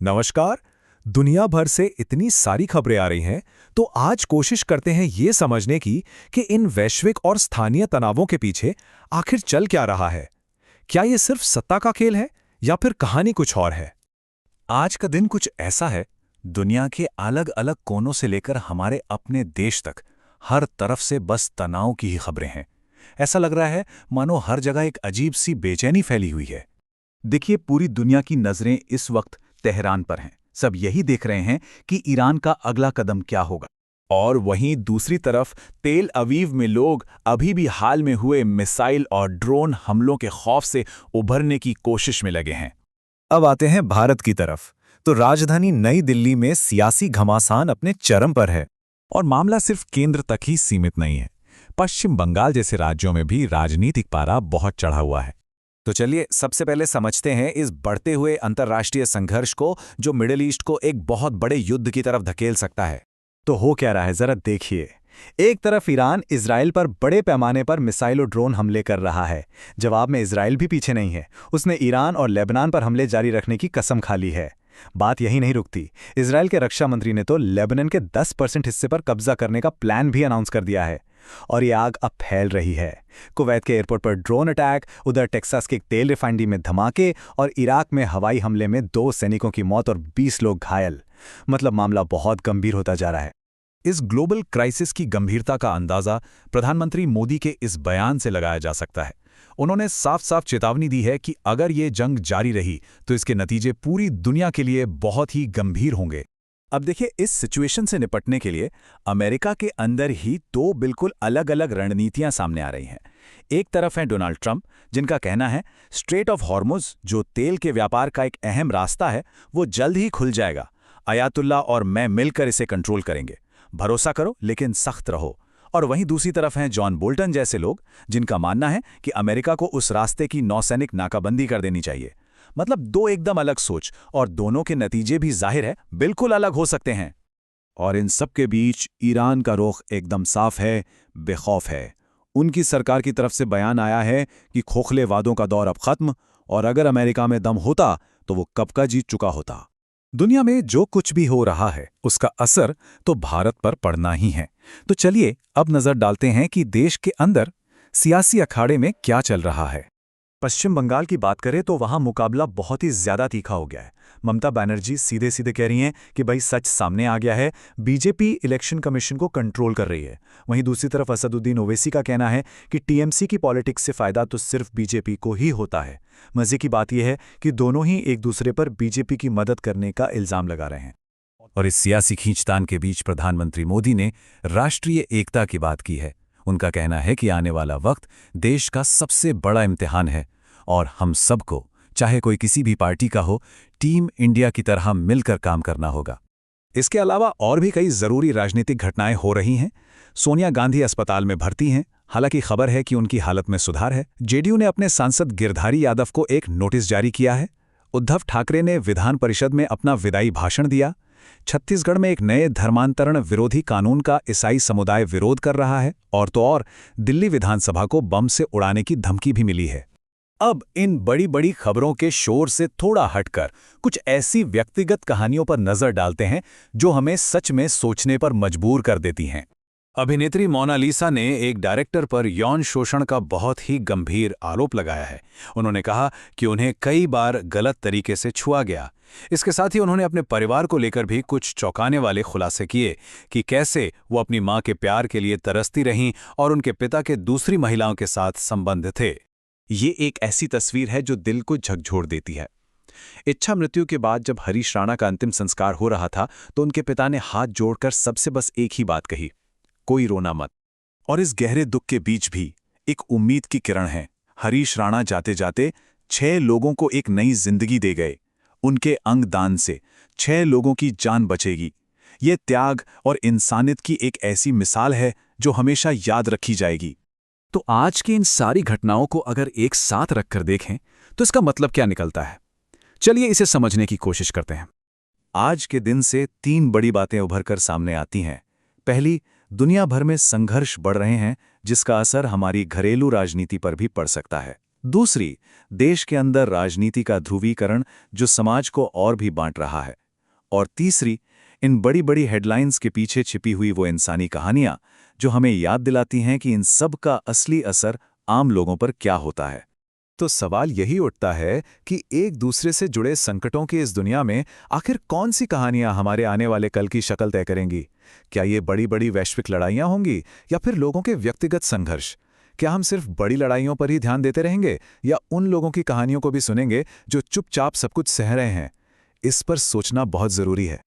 नमस्कार। दुनिया भर से इतनी सारी खबरें आ रही हैं, तो आज कोशिश करते हैं ये समझने की कि इन वैश्विक और स्थानीय तनावों के पीछे आखिर चल क्या रहा है। क्या ये सिर्फ सत्ता का खेल है या फिर कहानी कुछ और है? आज का दिन कुछ ऐसा है। दुनिया के अलग अलग कोनों से लेकर हमारे अपने देश तक हर तरफ से बस तनाव की ही खबरें हैं। ऐसा लग रहा है मानो हर जगह एक अजीब सी बेचैनी फैली हुई है। देखिए, पूरी दुनिया की नजरें इस वक्त तेहरान पर हैं। सब यही देख रहे हैं कि ईरान का अगला कदम क्या होगा। और वहीं दूसरी तरफ तेल अवीव में लोग अभी भी हाल में हुए मिसाइल और ड्रोन हमलों के खौफ से उभरने की कोशिश में लगे हैं। अब आते हैं भारत की तरफ, तो राजधानी नई दिल्ली में सियासी घमासान अपने चरम पर है। और मामला सिर्फ केंद्र तक ही सीमित नहीं है। पश्चिम बंगाल जैसे राज्यों में भी राजनीतिक पारा बहुत चढ़ा हुआ है। तो चलिए सबसे पहले समझते हैं इस बढ़ते हुए अंतर्राष्ट्रीय संघर्ष को, जो मिडिल ईस्ट को एक बहुत बड़े युद्ध की तरफ धकेल सकता है। तो हो क्या रहा है, जरा देखिए। एक तरफ ईरान इजराइल पर बड़े पैमाने पर मिसाइल और ड्रोन हमले कर रहा है। जवाब में इजराइल भी पीछे नहीं है। उसने ईरान और लेबनान पर हमले जारी रखने की कसम खा ली है। बात यही नहीं रुकती। इजराइल के रक्षा मंत्री ने तो लेबनान के 10% हिस्से पर कब्जा करने का प्लान भी अनाउंस कर दिया है। और ये आग अब फैल रही है। कुवैत के एयरपोर्ट पर ड्रोन अटैक, उधर टेक्सास के एक तेल रिफाइनरी में धमाके और इराक में हवाई हमले में 2 सैनिकों की मौत और 20 लोग घायल। मतलब मामला बहुत गंभीर होता जा रहा है। इस ग्लोबल क्राइसिस की गंभीरता का अंदाजा प्रधानमंत्री मोदी के इस बयान से लगाया जा सकता है। उन्होंने साफ साफ चेतावनी दी है कि अगर ये जंग जारी रही तो इसके नतीजे पूरी दुनिया के लिए बहुत ही गंभीर होंगे। अब देखिए, इस सिचुएशन से निपटने के लिए अमेरिका के अंदर ही 2 बिल्कुल अलग अलग रणनीतियां सामने आ रही हैं। एक तरफ है डोनाल्ड ट्रंप, जिनका कहना है स्ट्रेट ऑफ हॉर्मुज, जो तेल के व्यापार का एक अहम रास्ता है, वो जल्द ही खुल जाएगा। अयातुल्ला और मैं मिलकर इसे कंट्रोल करेंगे। भरोसा करो लेकिन सख्त रहो। और वहीं दूसरी तरफ हैं जॉन बोल्टन जैसे लोग, जिनका मानना है कि अमेरिका को उस रास्ते की नौसैनिक नाकाबंदी कर देनी चाहिए। मतलब 2 एकदम अलग सोच, और दोनों के नतीजे भी जाहिर है बिल्कुल अलग हो सकते हैं। और इन सब के बीच ईरान का रुख एकदम साफ है, बेखौफ है। उनकी सरकार की तरफ से बयान आया है कि खोखले वादों का दौर अब खत्म, और अगर अमेरिका में दम होता तो वो कब का जीत चुका होता। दुनिया में जो कुछ भी हो रहा है उसका असर तो भारत पर पड़ना ही है। तो चलिए अब नजर डालते हैं कि देश के अंदर सियासी अखाड़े में क्या चल रहा है। पश्चिम बंगाल की बात करें तो वहां मुकाबला बहुत ही ज्यादा तीखा हो गया है। ममता बनर्जी सीधे सीधे कह रही हैं कि भाई सच सामने आ गया है, बीजेपी इलेक्शन कमीशन को कंट्रोल कर रही है। वहीं दूसरी तरफ असदुद्दीन ओवैसी का कहना है कि टीएमसी की पॉलिटिक्स से फायदा तो सिर्फ बीजेपी को ही होता है। मजे की बात यह है कि दोनों ही एक दूसरे पर बीजेपी की मदद करने का इल्जाम लगा रहे हैं। और इस सियासी खींचतान के बीच प्रधानमंत्री मोदी ने राष्ट्रीय एकता की बात की है। उनका कहना है कि आने वाला वक्त देश का सबसे बड़ा इम्तिहान है और हम सबको, चाहे कोई किसी भी पार्टी का हो, टीम इंडिया की तरह मिलकर काम करना होगा। इसके अलावा और भी कई जरूरी राजनीतिक घटनाएं हो रही हैं। सोनिया गांधी अस्पताल में भर्ती हैं, हालांकि खबर है कि उनकी हालत में सुधार है। जेडीयू ने अपने सांसद गिरधारी यादव को एक नोटिस जारी किया है। उद्धव ठाकरे ने विधान परिषद में अपना विदाई भाषण दिया। छत्तीसगढ़ में एक नए धर्मांतरण विरोधी कानून का ईसाई समुदाय विरोध कर रहा है। और तो और दिल्ली विधानसभा को बम से उड़ाने की धमकी भी मिली है। अब इन बड़ी बड़ी खबरों के शोर से थोड़ा हटकर कुछ ऐसी व्यक्तिगत कहानियों पर नजर डालते हैं जो हमें सच में सोचने पर मजबूर कर देती हैं। अभिनेत्री मोनालिसा ने एक डायरेक्टर पर यौन शोषण का बहुत ही गंभीर आरोप लगाया है। उन्होंने कहा कि उन्हें कई बार गलत तरीके से छुआ गया। इसके साथ ही उन्होंने अपने परिवार को लेकर भी कुछ चौंकाने वाले खुलासे किए कि कैसे वो अपनी मां के प्यार के लिए तरसती रहीं और उनके पिता के दूसरी महिलाओं के साथ संबंध थे। ये एक ऐसी तस्वीर है जो दिल को झकझोर देती है। इच्छा मृत्यु के बाद जब हरीश राणा का अंतिम संस्कार हो रहा था तो उनके पिता ने हाथ जोड़कर सबसे बस एक ही बात कही, कोई रोना मत। और इस गहरे दुख के बीच भी एक उम्मीद की किरण है। हरीश राणा जाते जाते 6 लोगों को एक नई जिंदगी दे गए। उनके अंग दान से 6 लोगों की जान बचेगी। ये त्याग और इंसानियत की एक ऐसी मिसाल है जो हमेशा याद रखी जाएगी। तो आज की इन सारी घटनाओं को अगर एक साथ रखकर देखें तो इसका मतलब क्या निकलता है? चलिए इसे समझने की कोशिश करते हैं। आज के दिन से 3 बड़ी बातें उभरकर सामने आती हैं। पहली, दुनिया भर में संघर्ष बढ़ रहे हैं जिसका असर हमारी घरेलू राजनीति पर भी पड़ सकता है। दूसरी, देश के अंदर राजनीति का ध्रुवीकरण जो समाज को और भी बांट रहा है। और तीसरी, इन बड़ी बड़ी हेडलाइंस के पीछे छिपी हुई वो इंसानी कहानियां जो हमें याद दिलाती हैं कि इन सब का असली असर आम लोगों पर क्या होता है। तो सवाल यही उठता है कि एक दूसरे से जुड़े संकटों की इस दुनिया में आखिर कौन सी कहानियां हमारे आने वाले कल की शक्ल तय करेंगी? क्या ये बड़ी बड़ी वैश्विक लड़ाइयां होंगी या फिर लोगों के व्यक्तिगत संघर्ष? क्या हम सिर्फ बड़ी लड़ाइयों पर ही ध्यान देते रहेंगे या उन लोगों की कहानियों को भी सुनेंगे जो चुपचाप सब कुछ सह रहे हैं? इस पर सोचना बहुत जरूरी है।